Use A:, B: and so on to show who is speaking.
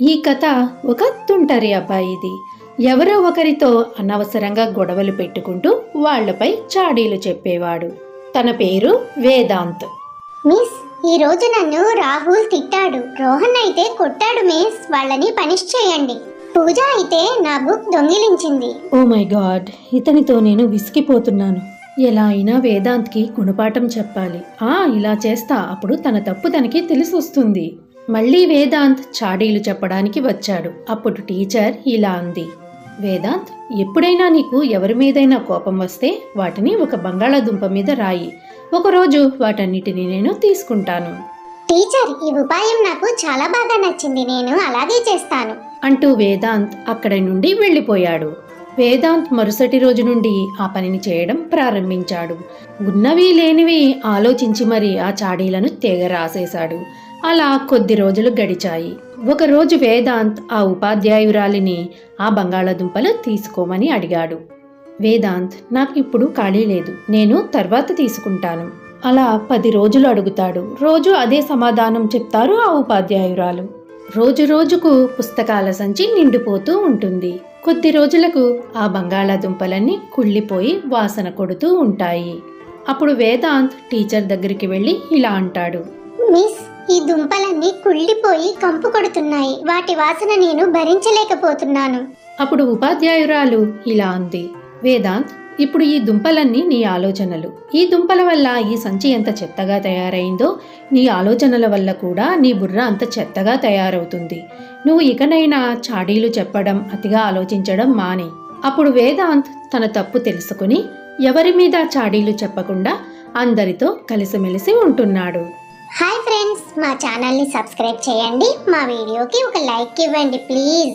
A: ఈ కథ ఒక తుంటరి అబ్బాయిది. ఎవరో ఒకరితో అనవసరంగా గొడవలు పెట్టుకుంటూ వాళ్లపై చాడీలు చెప్పేవాడు. తన పేరు వేదాంత్.
B: మిస్, ఈ రోజు నన్ను రాహుల్ తిట్టాడు, రోహన్ అయితే కొట్టాడు మిస్. వాళ్ళని పనిష్ చేయండి. పూజ అయితే నా బుక్ దొంగిలించింది.
A: ఓ మై గాడ్, ఇతనితో నేను విసిగిపోతున్నాను. ఎలా అయినా వేదాంత్కి గుణపాఠం చెప్పాలి. ఇలా చేస్తా, అప్పుడు తన తప్పు తనకి తెలిసి వస్తుంది. మళ్ళీ వేదాంత్ చాడీలు చెప్పడానికి వచ్చాడు. అప్పుడు టీచర్ ఇలా అంది, వేదాంత్, ఎప్పుడైనా నీకు ఎవరి మీదైనా కోపం వస్తే వాటిని ఒక బంగాళాదుంప మీద రాయి. ఒకరోజు వాటన్నిటిని నేను తీసుకుంటాను.
B: టీచర్, ఈ ఉపాయం నాకు చాలా బాగా నచ్చింది, నేను అలాగే చేస్తాను
A: అంటూ వేదాంత్ అక్కడి నుండి వెళ్ళిపోయాడు. వేదాంత్ మరుసటి రోజు నుండి ఆ పనిని చేయడం ప్రారంభించాడు. ఉన్నవి లేనివి ఆలోచించి మరి ఆ చాడీలను తెగ రాసేశాడు. అలా కొద్ది రోజులు గడిచాయి. ఒకరోజు వేదాంత్ ఆ ఉపాధ్యాయురాలిని ఆ బంగాళాదుంపలు తీసుకోమని అడిగాడు. వేదాంత్, నాకు ఇప్పుడు ఖాళీ లేదు, నేను తర్వాత తీసుకుంటాను. అలా 10 రోజులు అడుగుతాడు. రోజు అదే సమాధానం చెప్తారు ఆ ఉపాధ్యాయురాలు. రోజు రోజుకు పుస్తకాల సంచి నిండిపోతూ ఉంటుంది. కొద్ది రోజులకు ఆ బంగాళాదుంపలన్నీ కుళ్ళిపోయి వాసన కొడుతూ ఉంటాయి. అప్పుడు వేదాంత్ టీచర్ దగ్గరికి వెళ్ళి ఇలా అంటాడు,
B: మిస్, ఈ దుంపలన్నీ కుళ్ళిపోయి కంపు కొడుతున్నాయి, వాటి వాసన నేను భరించలేకపోతున్నాను.
A: అప్పుడు ఉపాధ్యాయురాలు ఇలా అంది, వేదాంత్, ఇప్పుడు ఈ దుంపలన్నీ నీ ఆలోచనలు. ఈ దుంపల వల్ల ఈ సంచి ఎంత చెత్తగా తయారైందో నీ ఆలోచనల వల్ల కూడా నీ బుర్ర అంత చెత్తగా తయారవుతుంది. నువ్వు ఇకనైనా చాడీలు చెప్పడం, అతిగా ఆలోచించడం మానే. అప్పుడు వేదాంత్ తన తప్పు తెలుసుకుని ఎవరి మీద చాడీలు చెప్పకుండా అందరితో కలిసిమెలిసి ఉంటున్నాడు.
B: హాయ్ ఫ్రెండ్స్, మా ఛానల్ని సబ్స్క్రైబ్ చేయండి, మా వీడియోకి ఒక లైక్ ఇవ్వండి ప్లీజ్.